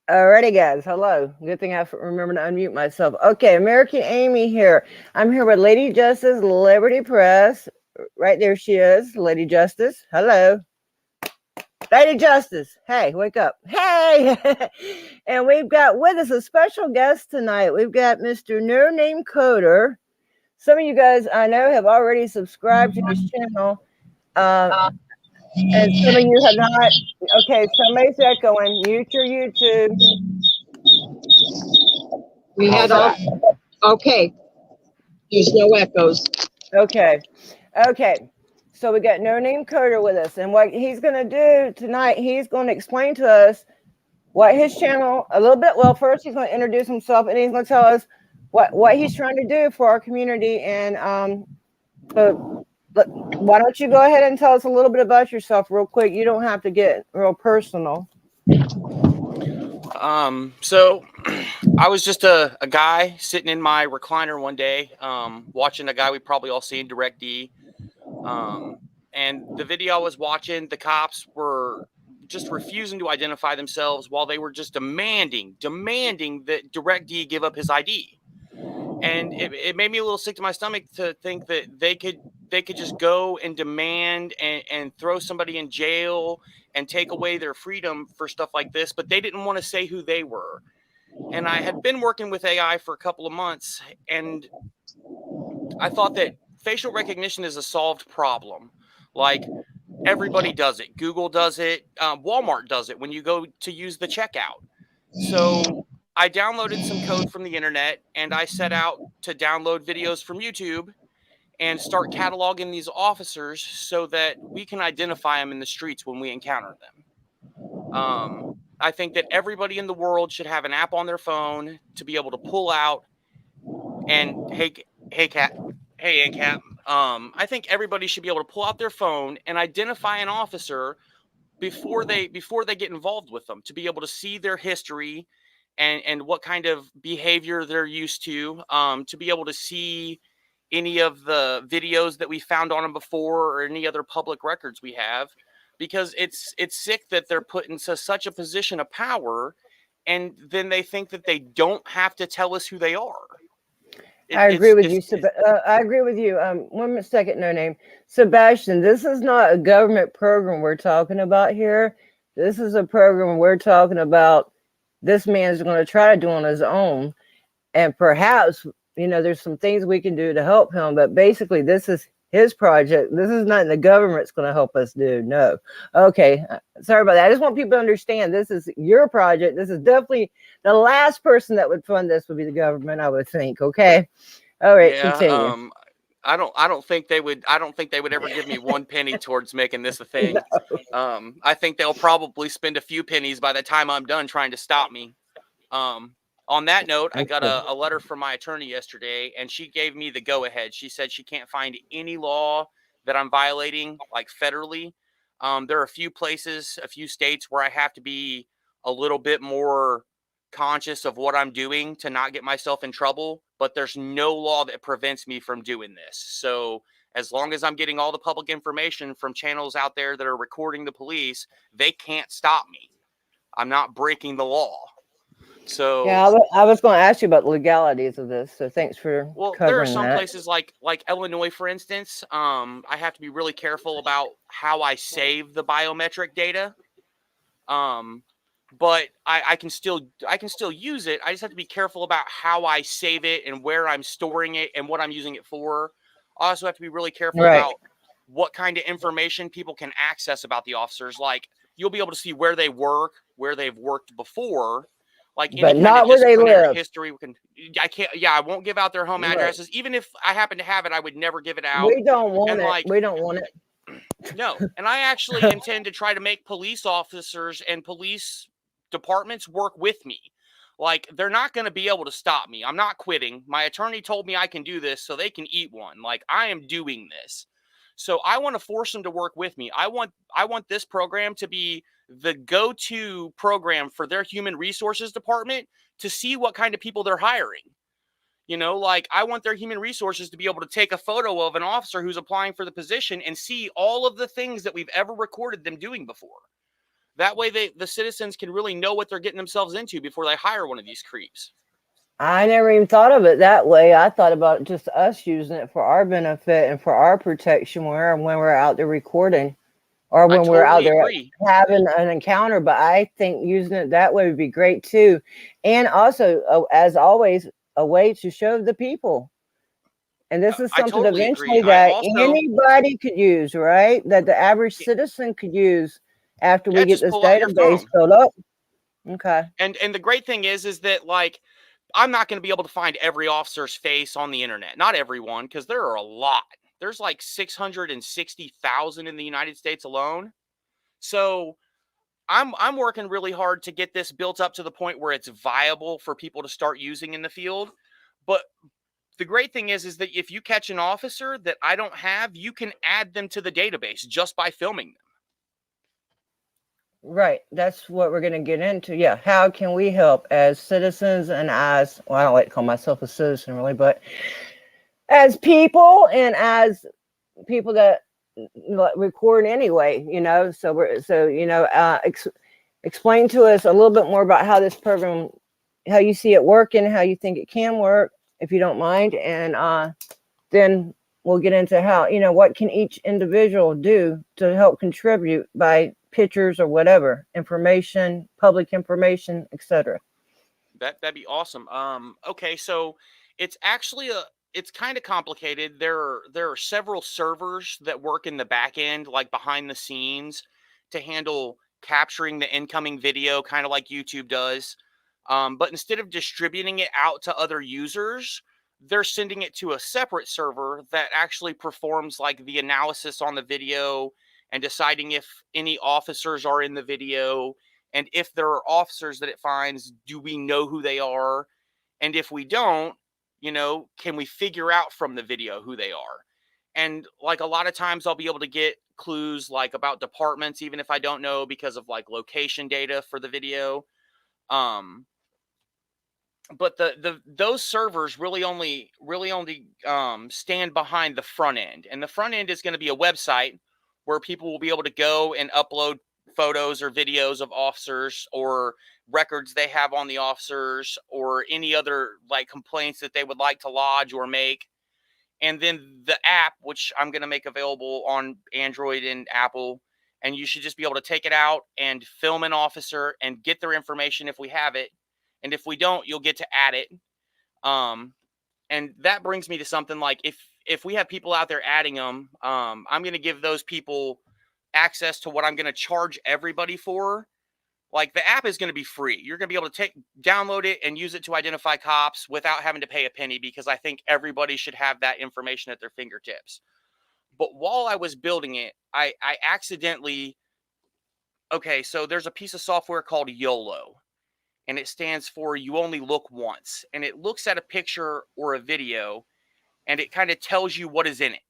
Alrighty, guys. Hello. Good thing I remember to unmute myself. Okay, American Amy here. I'm here with Lady Justice, Liberty Press. Right there she is, Lady Justice. Hello. Lady Justice. Hey, wake up. Hey! And we've got with us a special guest tonight. We've got Mr. No Name Coder. Some of you guys I know have already subscribed to his channel. Uh, and some of you have not. Okay, somebody's echoing. Mute your YouTube. We had all, okay. There's no echoes. Okay. Okay. So we got No Name Coder with us. And what he's going to do tonight, he's going to explain to us what his channel a little bit. Well, first he's going to introduce himself and he's going to tell us what he's trying to do for our community. And so why don't you go ahead and tell us a little bit about yourself real quick? You don't have to get real personal. So I was just a guy sitting in my recliner one day, watching a guy we probably all seen, Direct D. And the video I was watching, the cops were just refusing to identify themselves while they were just demanding that Direct D give up his ID. And it made me a little sick to my stomach to think that they could just go and demand and throw somebody in jail and take away their freedom for stuff like this, but they didn't want to say who they were. And I had been working with AI for a couple of months, and I thought that facial recognition is a solved problem. Like, everybody does it. Google does it. Walmart does it when you go to use the checkout. So I downloaded some code from the internet, and I set out to download videos from YouTube and start cataloging these officers so that we can identify them in the streets when we encounter them. I think that everybody in the world should have an app on their phone to be able to pull out and hey Cat. I think everybody should be able to pull out their phone and identify an officer before they get involved with them, to be able to see their history and what kind of behavior they're used to be able to see any of the videos that we found on them before or any other public records we have, because it's sick that they're put into such a position of power and then they think that they don't have to tell us who they are. I agree with you. I agree with you. 1 second, No Name. Sebastian, this is not a government program we're talking about here. This is a program we're talking about this man's going to try to do on his own. And perhaps, there's some things we can do to help him. But basically, this is his project. This is nothing the government's going to help us do. No. Okay. Sorry about that. I just want people to understand this is your project. This is definitely the last person that would fund this would be the government, I would think. Okay. All right. Yeah, continue. I don't think they would ever give me one penny towards making this a thing. No. I think they'll probably spend a few pennies by the time I'm done trying to stop me. On that note, I got a letter from my attorney yesterday, and she gave me the go-ahead. She said she can't find any law that I'm violating, like federally. There are a few places, a few states where I have to be a little bit more conscious of what I'm doing to not get myself in trouble, but there's no law that prevents me from doing this. So as long as I'm getting all the public information from channels out there that are recording the police, they can't stop me. I'm not breaking the law. So yeah, I was going to ask you about the legalities of this. So thanks for covering there are some that. places like Illinois, for instance. I have to be really careful about how I save the biometric data. But I can still use it. I just have to be careful about how I save it and where I'm storing it and what I'm using it for. I also have to be really careful about what kind of information people can access about the officers. Like, you'll be able to see where they work, where they've worked before. Like, any but not where they live. History, I won't give out their home addresses. Even if I happen to have it, I would never give it out. We don't want it. We don't want it. No. And I actually intend to try to make police officers and police departments work with me. Like, they're not going to be able to stop me. I'm not quitting. My attorney told me I can do this, so they can eat one. Like, I am doing this. So I want to force them to work with me. I want this program to be the go-to program for their human resources department to see what kind of people they're hiring. Like, I want their human resources to be able to take a photo of an officer who's applying for the position and see all of the things that we've ever recorded them doing before. That way the citizens can really know what they're getting themselves into before they hire one of these creeps. I never even thought of it that way. I thought about just us using it for our benefit and for our protection when we're out there recording or when we're out there having an encounter. But I think using it that way would be great too. And also, as always, a way to show the people. And this is something eventually that anybody could use, right? That the average citizen could use after we get this database filled up. Okay. And the great thing is that, like, I'm not going to be able to find every officer's face on the internet. Not everyone, because there are a lot. There's like 660,000 in the United States alone. So I'm working really hard to get this built up to the point where it's viable for people to start using in the field. But the great thing is that if you catch an officer that I don't have, you can add them to the database just by filming them. Right. That's what we're going to get into. Yeah. How can we help as citizens and as, well, I don't like to call myself a citizen really, but as people and as people that record anyway, you know, explain to us a little bit more about how this program, how you see it working, how you think it can work, if you don't mind. And then we'll get into how, you know, what can each individual do to help contribute by pictures or whatever, information, public information, etc. That'd be awesome. Okay, so it's actually it's kind of complicated. There are several servers that work in the back end, like behind the scenes, to handle capturing the incoming video, kind of like YouTube does. But instead of distributing it out to other users, they're sending it to a separate server that actually performs like the analysis on the video and deciding if any officers are in the video. And if there are officers that it finds, do we know who they are? And if we don't, you know, can we figure out from the video who they are? And like a lot of times I'll be able to get clues like about departments, even if I don't know, because of like location data for the video. But those servers really only stand behind the front end. And the front end is going to be a website where people will be able to go and upload photos or videos of officers or records they have on the officers or any other like complaints that they would like to lodge or make. And then the app, which I'm going to make available on Android and Apple, and you should just be able to take it out and film an officer and get their information if we have it. And if we don't, you'll get to add it. And that brings me to something like if we have people out there adding them, I'm going to give those people access to what I'm going to charge everybody for. Like the app is going to be free. You're going to be able to download it and use it to identify cops without having to pay a penny, because I think everybody should have that information at their fingertips. But while I was building it, I accidentally, okay, so there's a piece of software called YOLO. And it stands for you only look once. And it looks at a picture or a video, and it kind of tells you what is in it.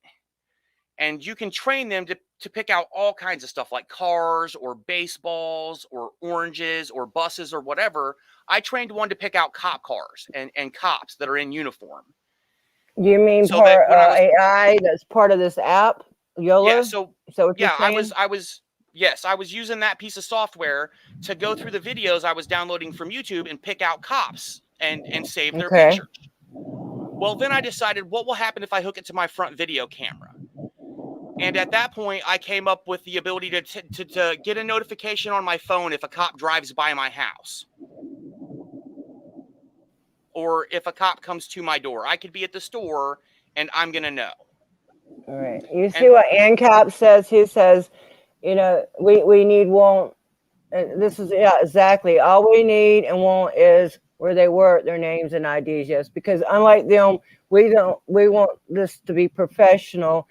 And you can train them to pick out all kinds of stuff like cars or baseballs or oranges or buses or whatever. I trained one to pick out cop cars and cops that are in uniform. You mean so part AI that's part of this app, YOLO? Yeah, so yeah, I was using that piece of software to go through the videos I was downloading from YouTube and pick out cops and save their pictures. Well, then I decided, what will happen if I hook it to my front video camera? And at that point, I came up with the ability to get a notification on my phone if a cop drives by my house. Or if a cop comes to my door. I could be at the store and I'm going to know. All right. You see what ANCAP says? He says, you know, we need want. This is, yeah, exactly. All we need and want is where they work, their names and IDs. Yes, because unlike them, we want this to be professional,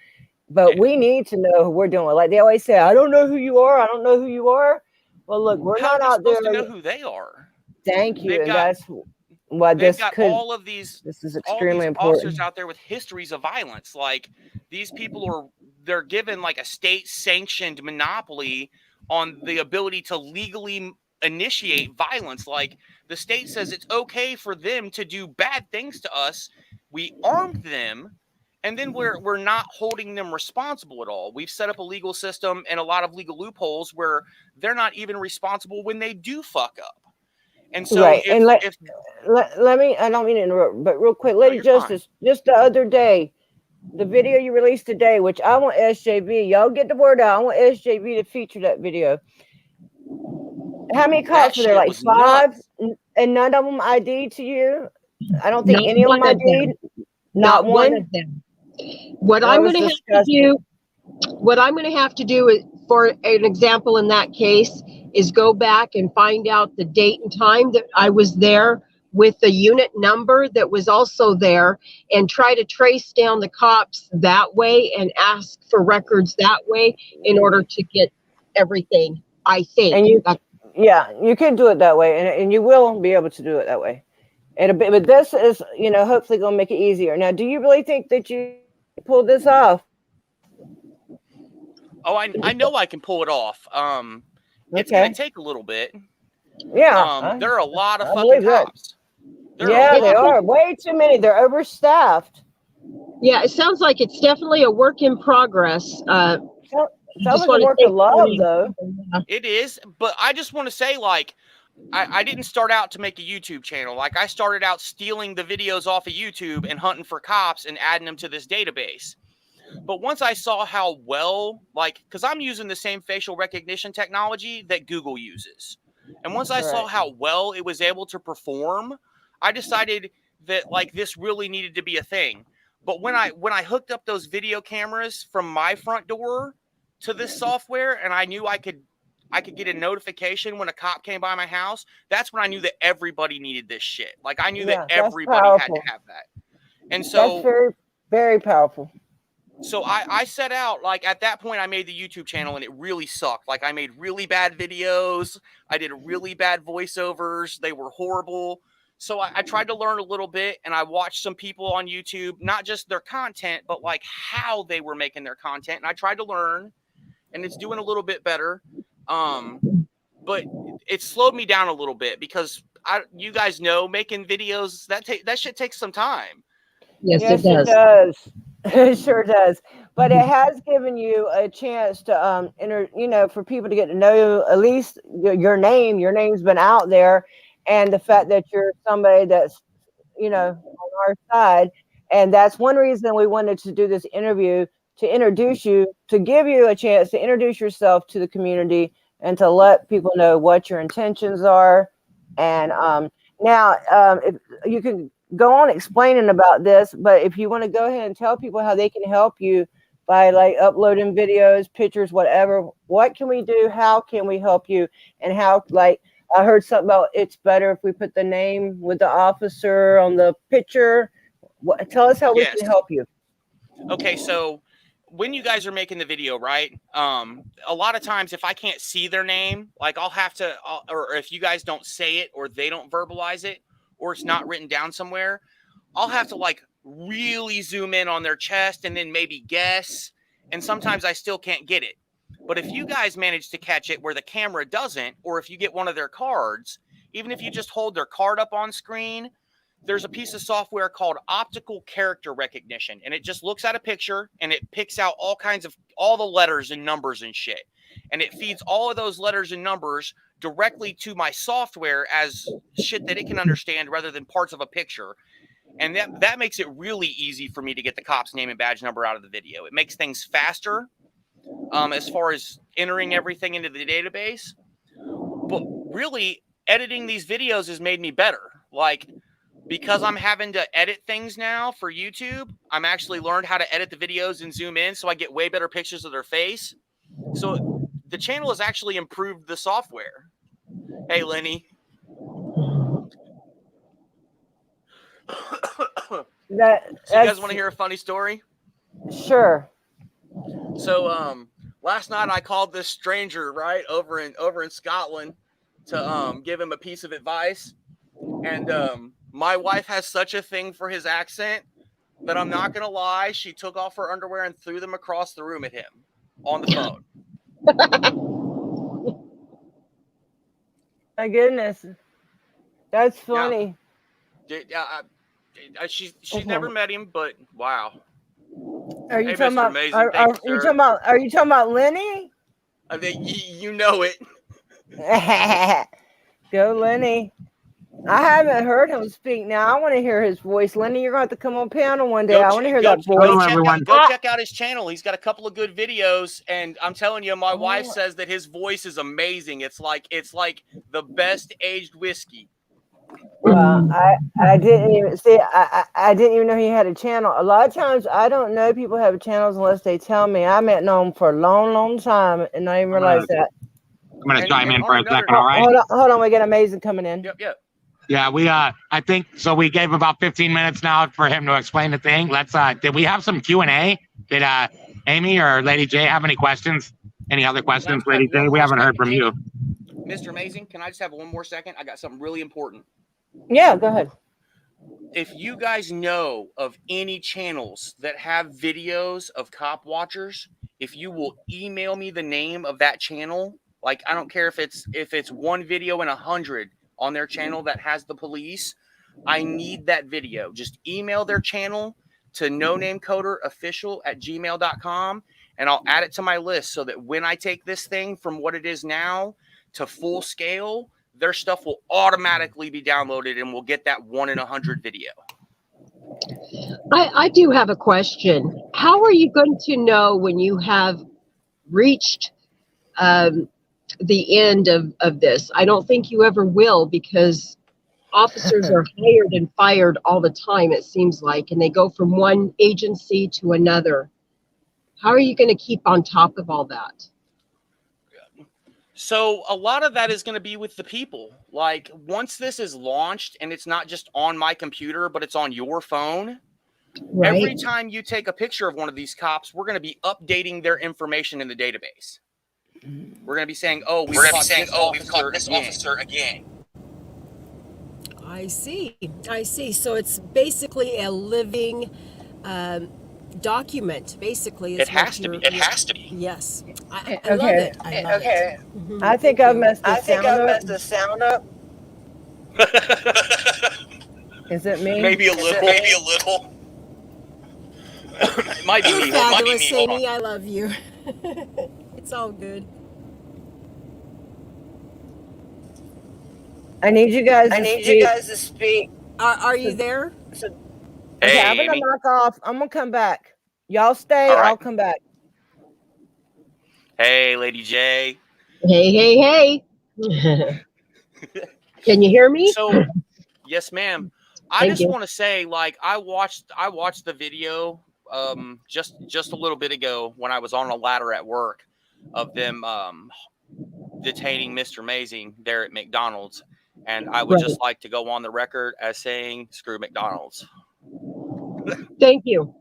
but we need to know who we're doing. Like they always say, I don't know who you are. I don't know who you are. Well, look, we're not out there to know who they are. Thank you. And that's why this could. All of these. This is extremely important. Officers out there with histories of violence. Like these people they're given like a state-sanctioned monopoly on the ability to legally initiate violence. Like the state says it's okay for them to do bad things to us. We armed them And then we're not holding them responsible at all. We've set up a legal system and a lot of legal loopholes where they're not even responsible when they do fuck up. And so right. And if let me, I don't mean to interrupt, but real quick, no, Lady you're Justice, just the other day, the video you released today, which I want SJB, y'all get the word out. I want SJB to feature that video. How many cops were there? Like 5, nuts. and none of them ID to you? I don't think Not any of them one of ID. them. Not one of them. What That I'm was going to have to disgusting. do, what I'm going to have to do is, for an example in that case, is go back and find out the date and time that I was there with the unit number that was also there, and try to trace down the cops that way and ask for records that way in order to get everything, I think. And yeah, you can do it that way, and you will be able to do it that way. But this is, hopefully going to make it easier. Now, do you really think that you pulled this off? Oh, I know I can pull it off. It's Okay. gonna take a little bit. Yeah. There are a lot of I fucking believe that. cops. Yeah, they are. Way too many. They're overstaffed. Yeah, it sounds like it's definitely a work in progress. Sounds like a work of love, though. It is, but I just want to say, like, I didn't start out to make a YouTube channel. Like, I started out stealing the videos off of YouTube and hunting for cops and adding them to this database. But once I saw how well, like, because I'm using the same facial recognition technology that Google uses. And once I saw how well it was able to perform, I decided that, like, this really needed to be a thing. But when I hooked up those video cameras from my front door to this software, and I knew I could get a notification when a cop came by my house, that's when I knew that everybody needed this shit. Like, I knew that everybody had to have that. And so that's very, very powerful. So I set out, like, at that point I made the YouTube channel and it really sucked. Like, I made really bad videos. I did really bad voiceovers. They were horrible. So I tried to learn a little bit, and I watched some people on YouTube, not just their content, but like how they were making their content. And I tried to learn, and it's doing a little bit better. But it slowed me down a little bit because you guys know, making videos, that shit takes some time. Yes, it does. It sure does. But it has given you a chance to for people to get to know at least your name. Your name's been out there, and the fact that you're somebody that's on our side. And that's one reason we wanted to do this interview, to introduce you, to give you a chance to introduce yourself to the community and to let people know what your intentions are. And now, if you can go on explaining about this, but if you want to go ahead and tell people how they can help you by, like, uploading videos, pictures, whatever, what can we do? How can we help you? And how, like, I heard something about it's better if we put the name with the officer on the picture. Tell us how we can help you. Okay, so when you guys are making the video, right? A lot of times if I can't see their name, like, I'll have to, or if you guys don't say it or they don't verbalize it or it's not written down somewhere, I'll have to, like, really zoom in on their chest and then maybe guess. And sometimes I still can't get it. But if you guys manage to catch it where the camera doesn't, or if you get one of their cards, even if you just hold their card up on screen, there's a piece of software called optical character recognition, and it just looks at a picture and it picks out all the letters and numbers and shit. And it feeds all of those letters and numbers directly to my software as shit that it can understand rather than parts of a picture. And that makes it really easy for me to get the cop's name and badge number out of the video. It makes things faster as far as entering everything into the database. But really, editing these videos has made me better. Like, because I'm having to edit things now for YouTube, I'm actually learned how to edit the videos and zoom in so I get way better pictures of their face. So the channel has actually improved the software. Hey, Lenny. So you guys want to hear a funny story? Sure. So last night I called this stranger, right, over in Scotland to give him a piece of advice. And my wife has such a thing for his accent that I'm not going to lie, she took off her underwear and threw them across the room at him on the phone. My goodness. That's funny. Yeah. She's never met him, but wow. Are you Hey, talking Mr. about? Amazing, thank you, You sir. talking about? Are you talking about Lenny? I think you know it. Go, Lenny. I haven't heard him speak. Now I want to hear his voice. Lenny, you're going to have to come on panel one day. I want to hear that voice. Go check out his channel. He's got a couple of good videos, and I'm telling you, my wife says that his voice is amazing. It's like the best aged whiskey. Well, I didn't even see. I didn't even know he had a channel. A lot of times, I don't know people have channels unless they tell me. I met known for a long, long time, and I didn't realize that. I'm gonna chime in for a second. All right. Hold on. We got Amazing coming in. Yep. Yeah, we I think so. We gave about 15 minutes now for him to explain the thing. Let's did we have some Q&A? Did Amy or Lady J have any questions? Any other questions, Lady J? We haven't heard from you. Mr. Amazing, can I just have one more second? I got something really important. Yeah, go ahead. If you guys know of any channels that have videos of cop watchers, if you will email me the name of that channel, like I don't care if it's one video in 100 on their channel that has the police, I need that video. Just email their channel to nonamecoderofficial@gmail.com, and I'll add it to my list so that when I take this thing from what it is now to full scale, their stuff will automatically be downloaded and we'll get that 1 in 100 video. I do have a question. How are you going to know when you have reached the end of this? I don't think you ever will, because officers are hired and fired all the time, it seems like, and they go from one agency to another. How are you going to keep on top of all that? So a lot of that is going to be with the people. Like once this is launched and it's not just on my computer, but it's on your phone. Right. Every time you take a picture of one of these cops, we're going to be updating their information in the database. We're going to be saying, "Oh, we've caught this officer again." I see. So it's basically a living document, basically. It has to be. Yes. I love it. I love it. Mm-hmm. I think I've messed the sound up. Is it me? Maybe a little. It might be me. Fabulous, Amy. I love you. It's all good. I need you guys to speak. Are you there? Okay, I'm gonna knock off. I'm gonna come back. Y'all stay. Right. I'll come back. Hey, Lady J. Hey. Can you hear me? So, yes, ma'am. I just want to say, like, I watched the video just a little bit ago when I was on a ladder at work of them detaining Mr. Amazing there at McDonald's, and I would just like to go on the record as saying, "Screw McDonald's." Thank you.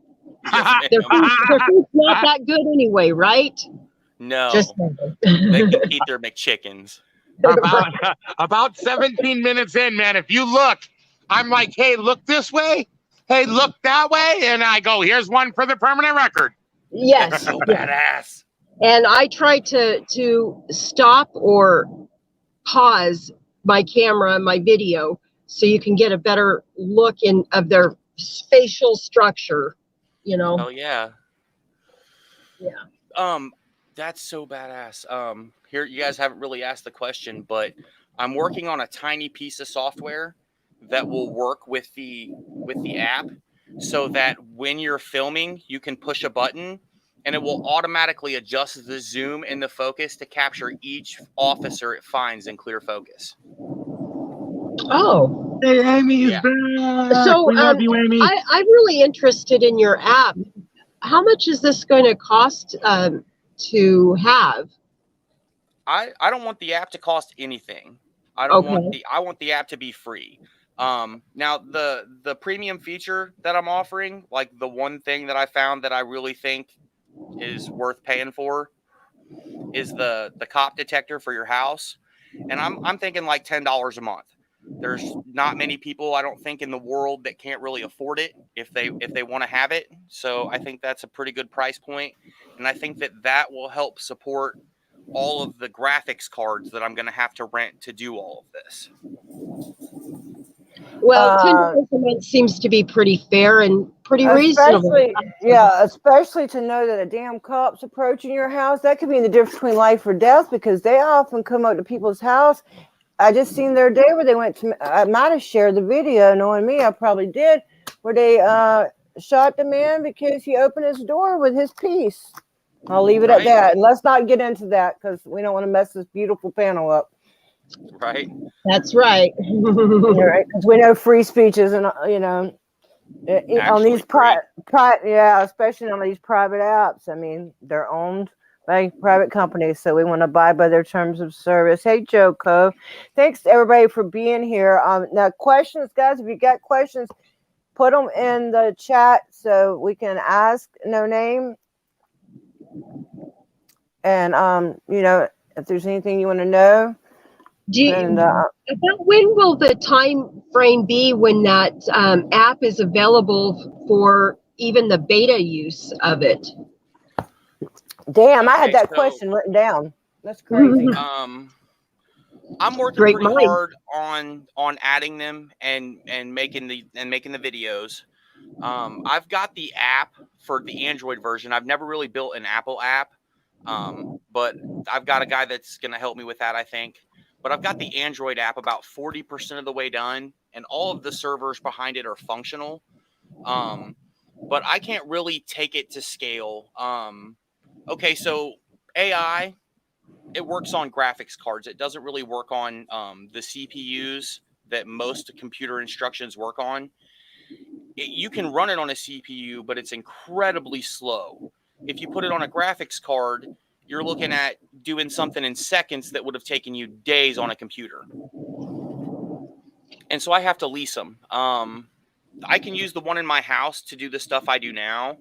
Their food's not that good anyway, right? No. They can eat their McChickens. About 17 minutes in, man, if you look, I'm like, hey, look this way. Hey, look that way. And I go, here's one for the permanent record. Yes. So badass. And I try to stop or pause my camera and my video so you can get a better look of their facial structure, you know. Oh yeah. Yeah. That's so badass. Here you guys haven't really asked the question, but I'm working on a tiny piece of software that will work with the app so that when you're filming, you can push a button and it will automatically adjust the zoom and the focus to capture each officer it finds in clear focus. Oh. Hey, Amy is back. So we love you, Amy. I'm really interested in your app. How much is this going to cost to have? I don't want the app to cost anything. I want the app to be free. Now the premium feature that I'm offering, like the one thing that I found that I really think is worth paying for, is the cop detector for your house, and I'm thinking like $10 a month. There's not many people, I don't think, in the world that can't really afford it if they want to have it. So I think that's a pretty good price point, and I think that will help support all of the graphics cards that I'm going to have to rent to do all of this. Well, $10 a month seems to be pretty fair, and pretty reasonable. Especially to know that a damn cop's approaching your house. That could be the difference between life or death, because they often come up to people's house. I just seen their day where they went to, I might have shared the video, knowing me, I probably did, where they shot the man because he opened his door with his piece. I'll leave it at that. And let's not get into that, because we don't want to mess this beautiful panel up. Right. That's right. Right, because we know free speech isn't, on these especially on these private apps. I mean, they're owned by private companies, so we want to abide by their terms of service. Hey, Joko, thanks to everybody for being here. Now, questions, guys, if you got questions, put them in the chat so we can ask No Name. And if there's anything you want to know. About when will the time frame be when that app is available for even the beta use of it? Damn, I had that question written down. That's crazy. I'm working pretty hard on adding them and making the videos. I've got the app for the Android version. I've never really built an Apple app, but I've got a guy that's going to help me with that, I think. But I've got the Android app about 40% of the way done, and all of the servers behind it are functional. But I can't really take it to scale. Okay, so AI, it works on graphics cards. It doesn't really work on the CPUs that most computer instructions work on. You can run it on a CPU, but it's incredibly slow. If you put it on a graphics card, you're looking at doing something in seconds that would have taken you days on a computer. And so I have to lease them. I can use the one in my house to do the stuff I do now,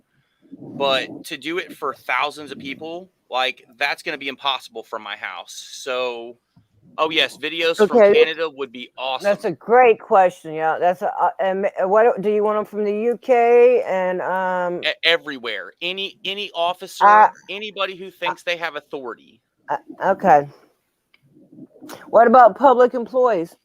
but to do it for thousands of people, like, that's going to be impossible from my house. So, oh yes, videos from Canada would be awesome. That's a great question. Yeah, that's what do you want them from the UK and everywhere? Any officer, anybody who thinks they have authority. Okay. What about public employees?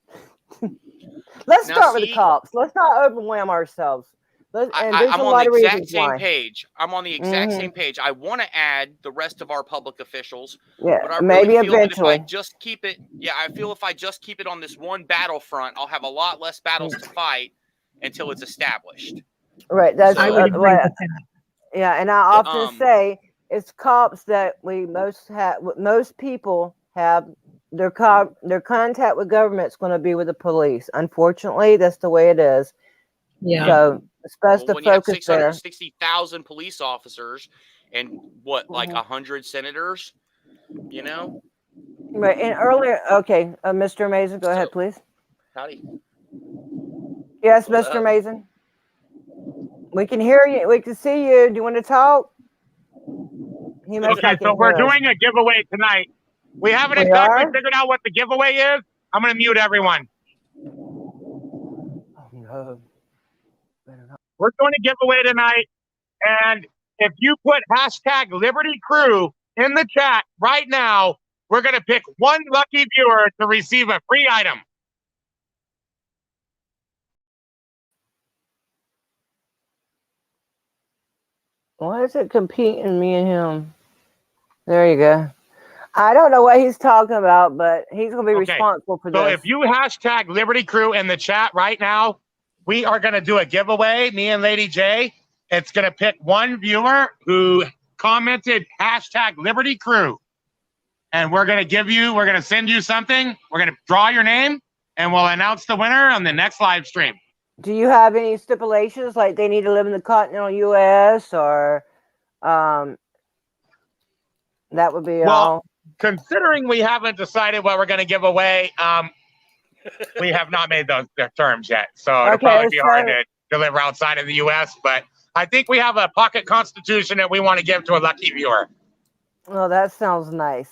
Let's start with the cops. Let's not overwhelm ourselves. I'm on the exact same page. I'm on the exact same page. I want to add the rest of our public officials. Yeah, but I maybe really feel eventually. That if I just keep it, I feel if I just keep it on this one battlefront, I'll have a lot less battles to fight until it's established. Right. That's I would agree with that. Yeah, and I often say it's cops that most people have their contact with government is going to be with the police. Unfortunately, that's the way it is. Yeah. So it's best to focus there. 660,000 police officers and like 100 senators, Right. And earlier, okay, Mr. Mason, go ahead, please. Howdy. Yes, Mr. Mason. We can hear you. We can see you. Do you want to talk? Okay, so we're doing a giveaway tonight. We haven't exactly figured out what the giveaway is. I'm going to mute everyone. Oh, no. We're doing a giveaway tonight, and if you put hashtag Liberty Crew in the chat right now, we're going to pick one lucky viewer to receive a free item. Why is it competing me and him? There you go. I don't know what he's talking about, but he's going to be responsible for this. So if you hashtag Liberty Crew in the chat right now, we are going to do a giveaway, me and Lady J. It's going to pick one viewer who commented hashtag Liberty Crew. And we're going to send you something. We're going to draw your name, and we'll announce the winner on the next live stream. Do you have any stipulations, like they need to live in the continental U.S. or that would be all? Considering we haven't decided what we're going to give away, we have not made those terms yet. So it'll probably be hard to deliver outside of the U.S., but I think we have a pocket constitution that we want to give to a lucky viewer. Well, that sounds nice.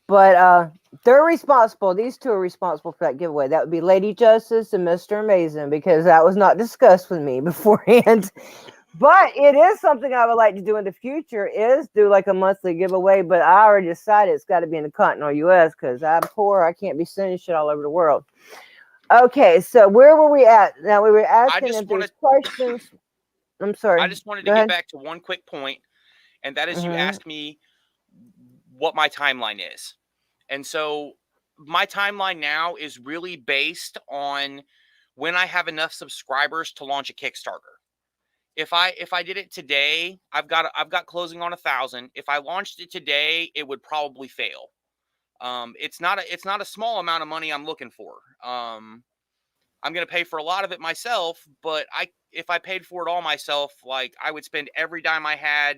But they're responsible. These two are responsible for that giveaway. That would be Lady Justice and Mr. Amazing, because that was not discussed with me beforehand. But it is something I would like to do in the future, is do like a monthly giveaway. But I already decided it's got to be in the continental U.S. because I'm poor. I can't be sending shit all over the world. Okay, so where were we at? Now we were asking if there's questions. I'm sorry. I just wanted Go to ahead. get back to one quick point, and that is you Mhm. asked me what my timeline is. And so my timeline now is really based on when I have enough subscribers to launch a Kickstarter. If I did it today, I've got closing on 1,000. If I launched it today, it would probably fail. It's not a small amount of money I'm looking for. I'm gonna pay for a lot of it myself, but if I paid for it all myself, like I would spend every dime I had,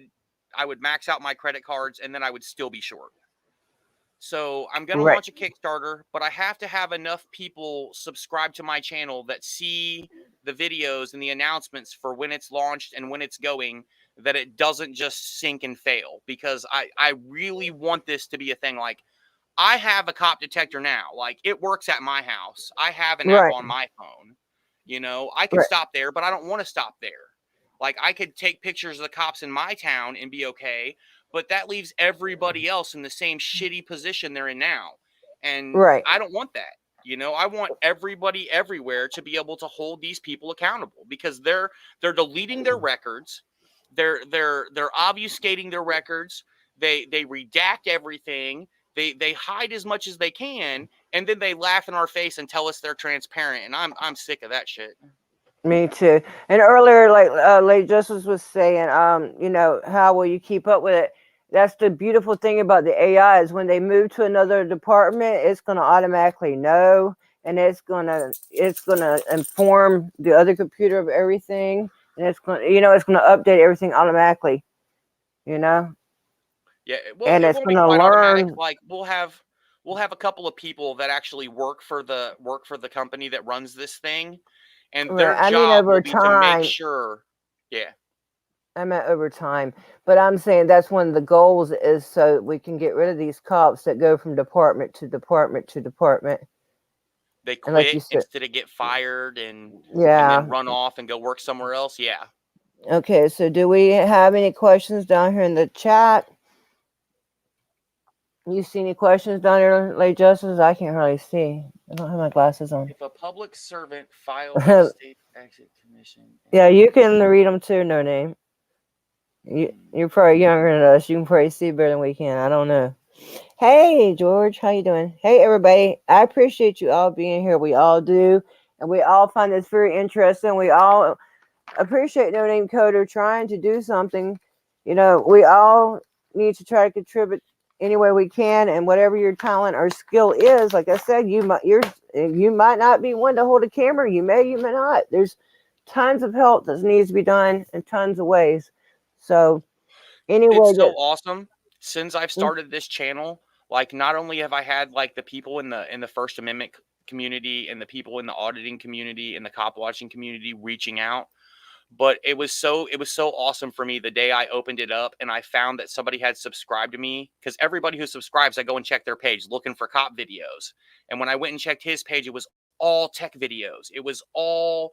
I would max out my credit cards, and then I would still be short. So I'm going to Right. launch a Kickstarter, but I have to have enough people subscribe to my channel that see the videos and the announcements for when it's launched and when it's going, that it doesn't just sink and fail, because I really want this to be a thing. Like, I have a cop detector now. Like, it works at my house. I have an app Right. on my phone. You know, I can Right. stop there, but I don't want to stop there. Like, I could take pictures of the cops in my town and be okay, but that leaves everybody else in the same shitty position they're in now. And Right. I don't want that. You know, I want everybody everywhere to be able to hold these people accountable, because they're deleting their records. They're obfuscating their records. They redact everything. They hide as much as they can, and then they laugh in our face and tell us they're transparent. And I'm sick of that shit. Me too. And earlier, like Lady Justice was saying, you know, how will you keep up with it? That's the beautiful thing about the AI is when they move to another department, it's gonna automatically know, and it's gonna inform the other computer of everything, and it's gonna update everything automatically, you know, Yeah, well, and it it's won't be gonna quite automatic. learn. Like, we'll have a couple of people that actually work for the company that runs this thing, and Right. their I mean, job will over be to make time. sure. Yeah. I meant over time, but I'm saying that's one of the goals is so we can get rid of these cops that go from department to department to department. They And like quit you said, instead of get fired and then yeah. run off and go work somewhere else. Yeah. Okay, so do we have any questions down here in the chat? You see any questions down here, Lady Justice? I can't hardly see. I don't have my glasses on. If a public servant filed a state exit commission. Yeah, you can read them too, No Name. You're probably younger than us. You can probably see better than we can. I don't know. Hey, George, how you doing? Hey, everybody. I appreciate you all being here. We all do. And we all find this very interesting. We all appreciate No Name Coder trying to do something. You know, we all need to try to contribute any way we can. And whatever your talent or skill is, like I said, you might not be one to hold a camera. You may not. There's tons of help that needs to be done in tons of ways. So anyway, It's so awesome. Since I've started this channel, like, not only have I had like the people in the First Amendment community and the people in the auditing community and the cop watching community reaching out, but it was so awesome for me the day I opened it up and I found that somebody had subscribed to me, because everybody who subscribes, I go and check their page looking for cop videos. And when I went and checked his page, it was all tech videos. It was all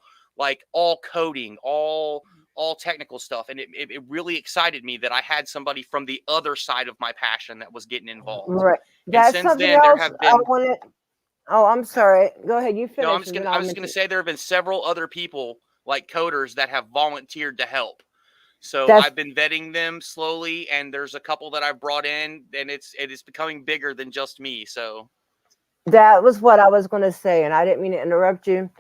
coding, all technical stuff. And it really excited me that I had somebody from the other side of my passion that was getting involved. right. And That's since something then, there else have I been. wanted. Oh, I'm sorry. Go ahead. You No, finish, and then I'll I was just mention. gonna say there have been several other people like coders that have volunteered to help. So That's I've been vetting them slowly, and there's a couple that I've brought in, and it is becoming bigger than just me. So that was what I was going to say, and I didn't mean to interrupt you,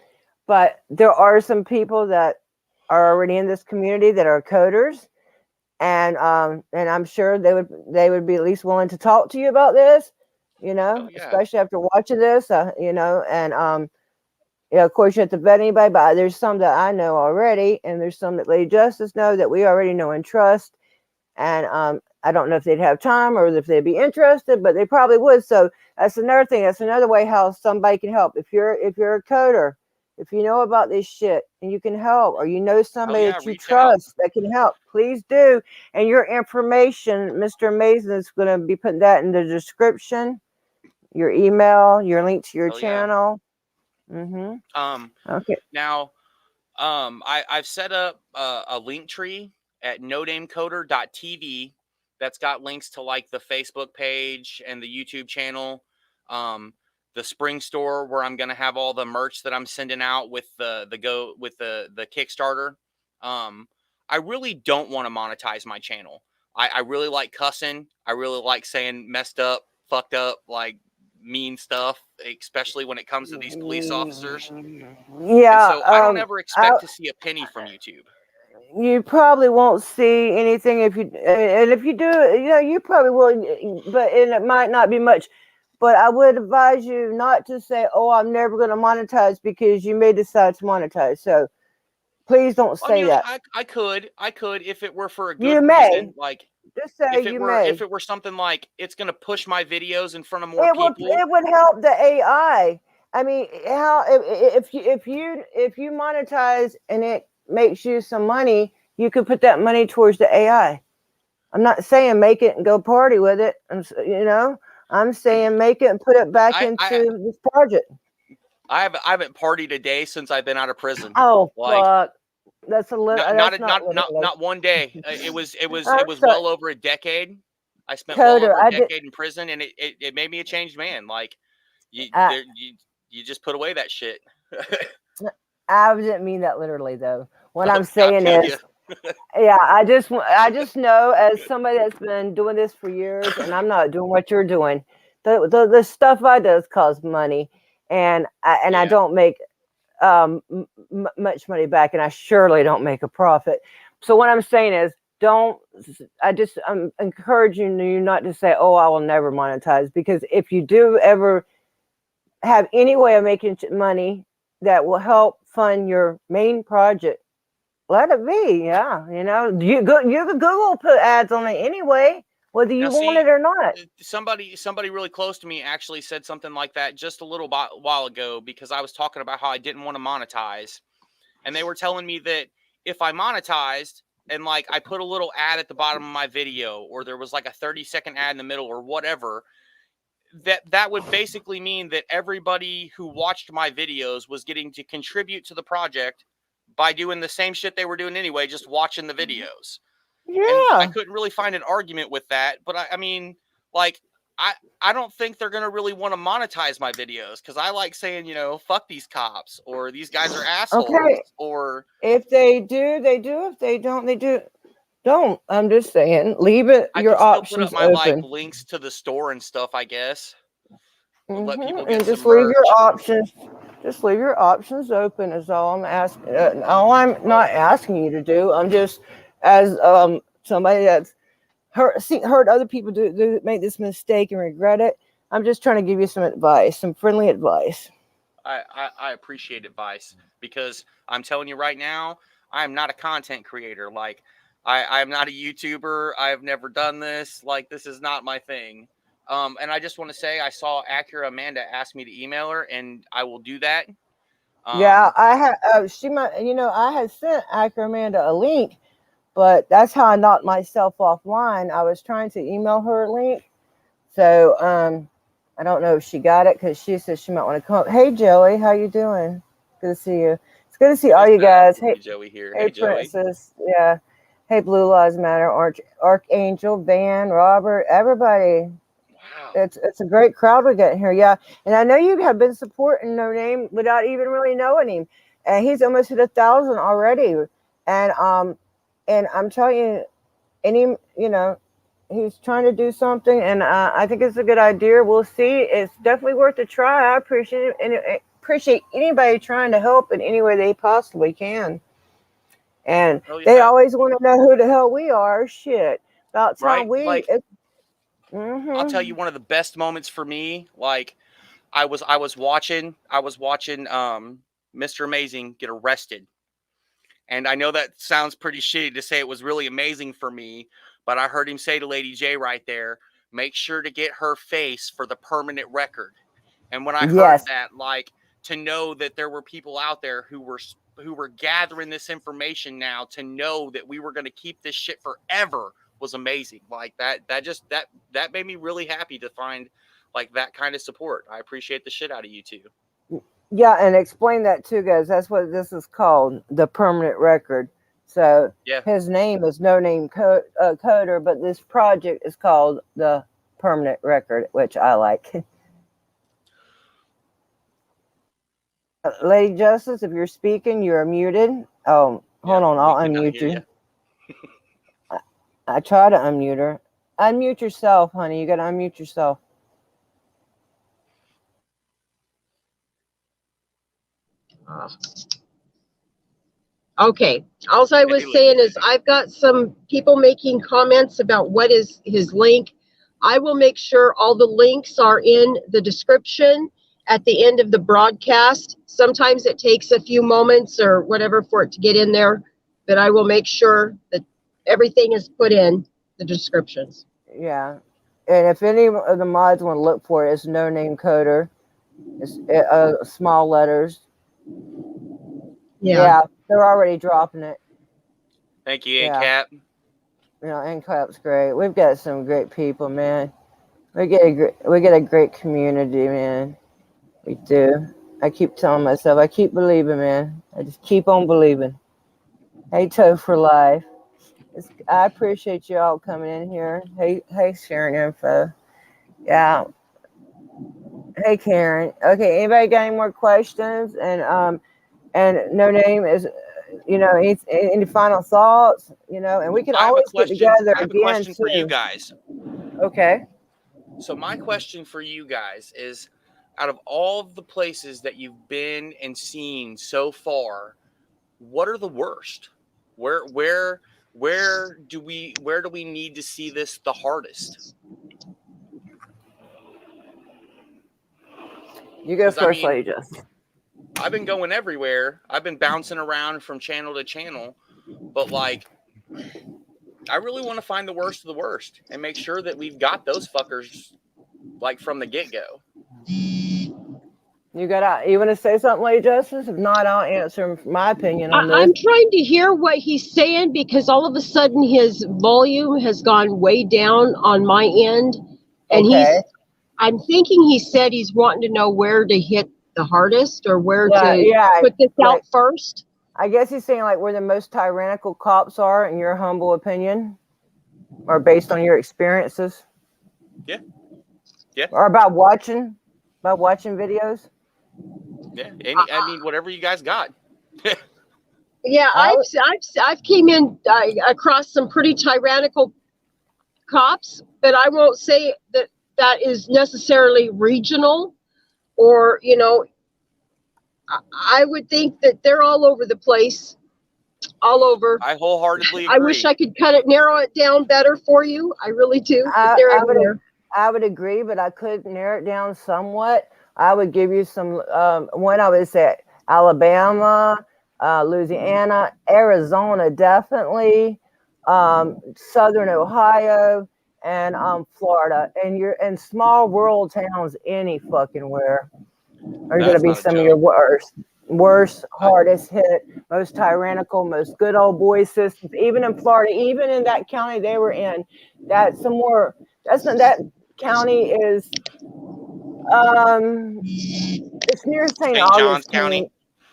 but there are some people that are already in this community that are coders, and I'm sure they would be at least willing to talk to you about this, you know, oh yeah, especially after watching this, you know, and yeah, of course you have to vet anybody, but there's some that I know already, and there's some that Lady Justice know that we already know and trust. And I don't know if they'd have time or if they'd be interested, but they probably would. So that's another thing. That's another way how somebody can help. If you're a coder, if you know about this shit and you can help, or you know somebody yeah, that you reach out. trust that can help, please do. And your information, Mr. Mason is going to be putting that in the description. Your email, your link to your channel. Okay. Now, I've set up a link tree at nonamecoder.tv that's got links to like the Facebook page and the YouTube channel, the spring store where I'm gonna have all the merch that I'm sending out with the Kickstarter. I really don't want to monetize my channel. I really like cussing. I really like saying messed up, fucked up, like mean stuff, especially when it comes to these police officers. Yeah. And so I don't ever expect to see a penny from YouTube. You probably won't see anything if you, and if you do, you probably will, but and it might not be much. But I would advise you not to say, "Oh, I'm never going to monetize," because you may decide to monetize. So please don't say that. I could if it were for a You good may. reason, like just say if it you were may. if it were something like it's going to push my videos in front of more people. It would help the AI. I mean, how if you monetize and it makes you some money, you could put that money towards the AI. I'm not saying make it and go party with it. I'm saying make it and put it back into this project. I haven't partied a day since I've been out of prison. Oh, fuck. That's a little. Not one day. It was well over a decade. I spent well over a decade in prison, and it made me a changed man. Like you just put away that shit. I didn't mean that literally, though. What I'm saying is, yeah, I just know as somebody that's been doing this for years, and I'm not doing what you're doing. The stuff I do costs money, and I don't make much money back, and I surely don't make a profit. So what I'm saying is, I'm encouraging you not to say, "Oh, I will never monetize," because if you do ever have any way of making money that will help fund your main project, let it be. Yeah, you can Google put ads on it anyway, whether you want it or not. Somebody really close to me actually said something like that just a little while ago, because I was talking about how I didn't want to monetize, and they were telling me that if I monetized and like I put a little ad at the bottom of my video, or there was like a 30-second ad in the middle or whatever, that would basically mean that everybody who watched my videos was getting to contribute to the project by doing the same shit they were doing anyway, just watching the videos. Yeah. And I couldn't really find an argument with that. But I mean, like, I don't think they're going to really want to monetize my videos, because I like saying, fuck these cops, or these guys are assholes. Okay. Or if they do, they do. If they don't, they do. Don't. I'm just saying, leave it. Your options put up my open. like links to the store and stuff, I guess. Let people get and just leave your options. Just leave your options open. Is all I'm asking. All I'm not asking you to do. I'm just, as somebody that's heard other people make this mistake and regret it. I'm just trying to give you some advice, some friendly advice. I appreciate advice, because I'm telling you right now, I'm not a content creator. Like, I'm not a YouTuber. I've never done this. Like, this is not my thing. And I just want to say, I saw Acura Amanda ask me to email her, and I will do that. Yeah, I had. She might. I had sent Acura Amanda a link, but that's how I knocked myself offline. I was trying to email her a link, so I don't know if she got it, because she said she might want to come up. Hey, Joey, how you doing? Good to see you. It's good to see all you guys. Hey, Joey here. Hey, Princess. Joey. Yeah. Hey, Blue Lives Matter, Archangel, Van, Robert, everybody. Wow. It's a great crowd we got here. Yeah. And I know you have been supporting No Name without even really knowing him. And he's almost hit 1,000 already. And I'm telling you, he's trying to do something, and I think it's a good idea. We'll see. It's definitely worth a try. I appreciate it, and I appreciate anybody trying to help in any way they possibly can. And they always want to know who the hell we are. Shit, about time I'll tell you one of the best moments for me. Like, I was watching Mr. Amazing get arrested, and I know that sounds pretty shitty to say it was really amazing for me, but I heard him say to Lady J right there, make sure to get her face for the permanent record. And when I heard that, like, to know that there were people out there who were gathering this information now to know that we were going to keep this shit forever was amazing. Like, that made me really happy to find like that kind of support. I appreciate the shit out of you too. Yeah, and explain that too, guys. That's what this is called, the permanent record. So his name is No Name Coder, but this project is called the permanent record, which I like. Lady Justice, if you're speaking, you're muted. Oh, hold on, I'll unmute you. I try to unmute her. Unmute yourself, honey. You got to unmute yourself. Okay. All I was saying is I've got some people making comments about what is his link. I will make sure all the links are in the description at the end of the broadcast. Sometimes it takes a few moments or whatever for it to get in there, but I will make sure that everything is put in the descriptions. Yeah. And if any of the mods want to look for it, it's No Name Coder. It's small letters. Yeah, they're already dropping it. Thank you, ACAP. You know, ACAP's great. We've got some great people, man. We get a great community, man. We do. I keep telling myself, I keep believing, man. I just keep on believing. Hey, Toe for life. I appreciate you all coming in here. Hey, sharing info. Yeah. Hey, Karen. Okay, anybody got any more questions? And No Name is, you know, any final thoughts? You know, and we can always get together again. I have a question for you guys. Okay. So my question for you guys is, out of all of the places that you've been and seen so far, what are the worst? Where do we need to see this the hardest? You go first, Lady Jess. I've been going everywhere. I've been bouncing around from channel to channel, but like, I really want to find the worst of the worst and make sure that we've got those fuckers like from the get-go. You want to say something, Lady Justice? If not, I'll answer my opinion on this. I'm trying to hear what he's saying because all of a sudden his volume has gone way down on my end. And I'm thinking he said he's wanting to know where to hit the hardest or where to put this out first. I guess he's saying like where the most tyrannical cops are, in your humble opinion, or based on your experiences. Yeah. Or about watching videos. Yeah. I mean, whatever you guys got. Yeah, I've came in across some pretty tyrannical cops, but I won't say that is necessarily regional, or you know, I would think that they're all over the place, all over. I wholeheartedly agree. I wish I could narrow it down better for you. I really do. I would agree, but I could narrow it down somewhat. I would give you some. One, I would say Alabama, Louisiana, Arizona, definitely, Southern Ohio, and Florida. And you're in small rural towns, any fucking where are going to be some of your worst, hardest hit, most tyrannical, most good old boy systems. Even in Florida, even in that county they were in, that county is it's near St. Augustine County.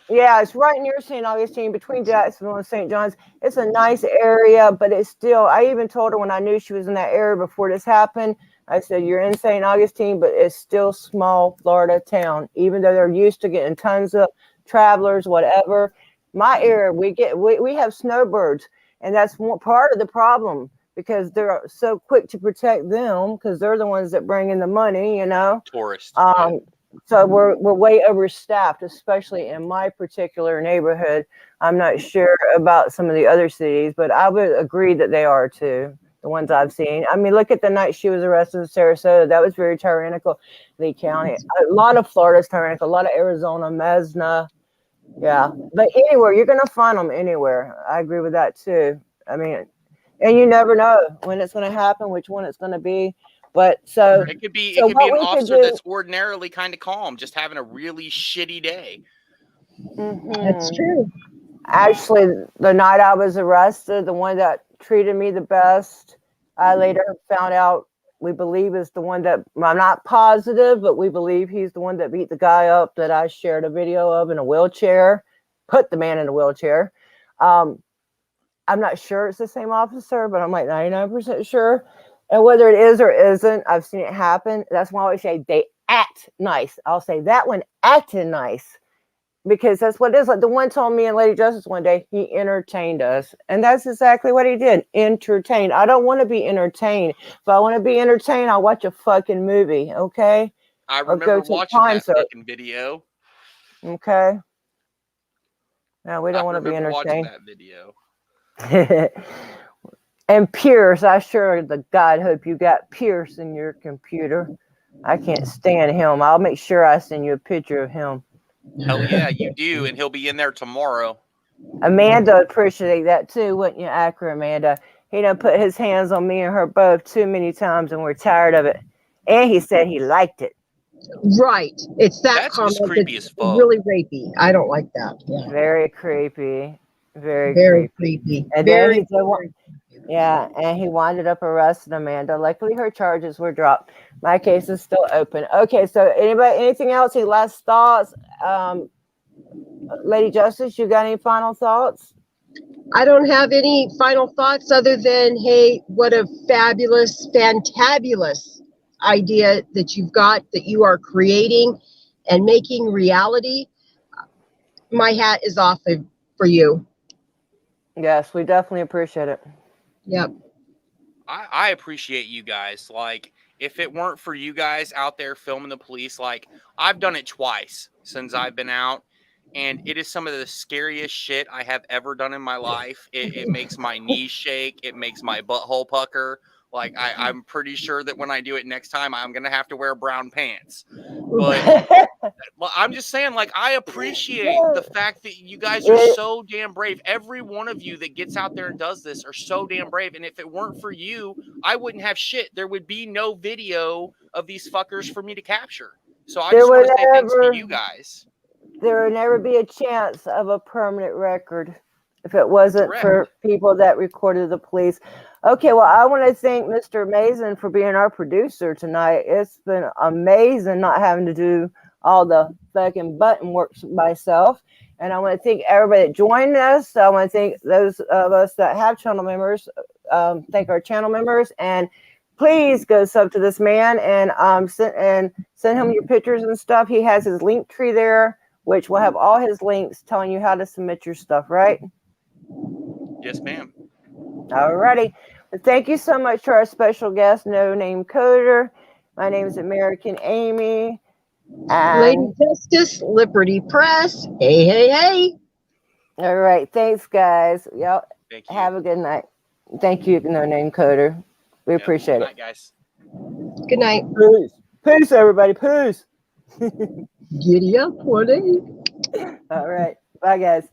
Yeah, it's right near St. Augustine, between Jacksonville and St. John's. It's a nice area, but it's still, I even told her when I knew she was in that area before this happened, I said, you're in St. Augustine, but it's still small Florida town, even though they're used to getting tons of travelers, whatever. My area, we have snowbirds, and that's part of the problem, because they're so quick to protect them because they're the ones that bring in the money, you know. Tourists. So we're way overstaffed, especially in my particular neighborhood. I'm not sure about some of the other cities, but I would agree that they are too, the ones I've seen. I mean, look at the night she was arrested in Sarasota. That was very tyrannical. Lee County. A lot of Florida's tyrannical. A lot of Arizona, Mesna. Yeah. But anywhere, you're going to find them anywhere. I agree with that too. I mean, and you never know when it's going to happen, which one it's going to be. But so it could be an officer that's ordinarily kind of calm, just having a really shitty day. That's true. Actually, the night I was arrested, the one that treated me the best, I later found out we believe is the one that, I'm not positive, but we believe he's the one that beat the guy up that I shared a video of in a wheelchair, put the man in a wheelchair. I'm not sure it's the same officer, but I'm like 99% sure. And whether it is or isn't, I've seen it happen. That's why I always say they act nice. I'll say that one acted nice. because that's what it is. Like the one told me and Lady Justice one day, he entertained us. And that's exactly what he did. Entertained. I don't want to be entertained. If I want to be entertained, I'll watch a fucking movie. Okay. I Or remember go to a watching that concert. fucking video. Okay. No, we don't I want to be remember watching entertained. that video. And Pierce, I sure to God hope you got Pierce in your computer. I can't stand him. I'll make sure I send you a picture of him. Hell yeah, you do, and he'll be in there tomorrow. Amanda would appreciate that too, wouldn't you, Acra Amanda? He done put his hands on me and her both too many times, and we're tired of it. And he said he liked it. Right. It's that That's just comment creepy that's as fuck. really rapey. I don't like that. Yeah. Very creepy. Very creepy. And Very, then yeah, and he winded up arresting Amanda. Luckily, her charges were dropped. My case is still open. Okay, so anything else? Any last thoughts? Lady Justice, you got any final thoughts? I don't have any final thoughts other than, hey, what a fabulous, fantabulous idea that you've got, that you are creating and making reality. My hat is off for you. Yes, we definitely appreciate it. Yep. I appreciate you guys. Like, if it weren't for you guys out there filming the police, like, I've done it twice since I've been out, and it is some of the scariest shit I have ever done in my life. It makes my knees shake. It makes my butthole pucker. Like, I'm pretty sure that when I do it next time, I'm going to have to wear brown pants. But well, I'm just saying, like, I appreciate the fact that you guys are so damn brave. Every one of you that gets out there and does this are so damn brave. And if it weren't for you, I wouldn't have shit. There would be no video of these fuckers for me to capture. So I just want to say thanks to you guys. There would never be a chance of a permanent record if it wasn't Correct. for people that recorded the police. Okay, well, I want to thank Mr. Mason for being our producer tonight. It's been amazing not having to do all the fucking button works myself. And I want to thank everybody that joined us. I want to thank those of us that have channel members. Thank our channel members. And please go sub to this man and send him your pictures and stuff. He has his link tree there, which will have all his links telling you how to submit your stuff, right? Yes, ma'am. Alrighty. Well, thank you so much to our special guest, No Name Coder. My name is American Amy. Lady Justice, Liberty Press. Hey, hey, hey. All right. Thanks, guys. Yep. Thank you. Have a good night. Thank you, No Name Coder. We appreciate Good night, it. guys. Good night. Peace. Peace, everybody. Peace. Giddy up, 1-8. All right. Bye, guys.